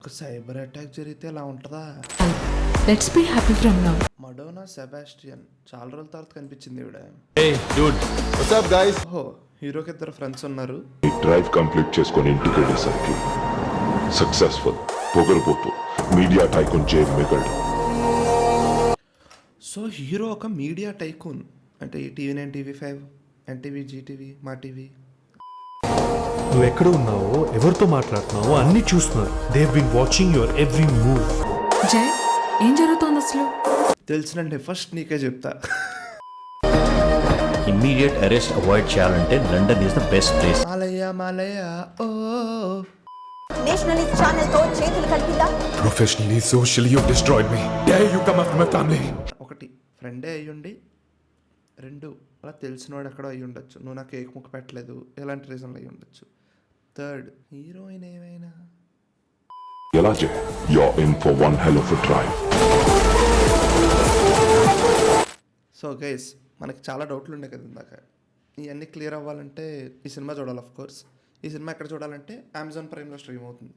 ఒక cyber attack జరిగితే ఎలా ఉంటుందా? Let's be happy from now. Madonna Sebastian చాలా రోజుల తర్వాత కనిపించింది ఈవిడ. Hey, dude. What's up, guys? ఓహో, హీరోకి ఇద్దరు ఫ్రెండ్స్ ఉన్నారు. ఈ డ్రైవ్ కంప్లీట్ చేసుకొని ఇంటికి వెళ్ళేసరికి సక్సెస్ఫుల్ పొగరబోతు మీడియా టైకూన్ జేబ్ మిగలడు. సో హీరో ఒక మీడియా టైకూన్ అంటే ఈ TV nine, TV five, NTV, Zee TV, Maa TV. నువ్వు ఎక్కడ ఉన్నావో ఎవరితో మాట్లాడుతున్నావో అన్ని చూస్తున్నారు. They have been watching your every move. Jai, ఏం జరుగుతోంది అసలు? తెలిసినండి ఫస్ట్ నీకే చెప్తా. Immediate arrest avoid చేయాలంటే London is the best place. Mallya ఓ నేషనలిస్ట్ ఛానల్ తో చేతులు కలిపిందా? Professionally, socially, you've destroyed me. Dare you come after my family? ఒకటి ఫ్రెండే అయ్యుండి, రెండు అలా తెలిసినవాడు ఎక్కడో అయ్యి ఉండొచ్చు, నువ్వు నాకు కేక్ ముక్క పెట్టలేదు, ఎలాంటి రీజన్లు అయ్యి ఉండొచ్చు. థర్డ్ హీరోయిన్ ఏమైనా. ఎలా జే you're in for one hell of a drive. So guys, మనకి చాలా డౌట్లు ఉండే కదా ఇందాక. ఇవన్నీ క్లియర్ అవ్వాలంటే ఈ సినిమా చూడాలి. ఆఫ్ కోర్స్ ఈ సినిమా ఎక్కడ చూడాలంటే అమెజాన్ ప్రైమ్లో స్ట్రీమ్ అవుతుంది.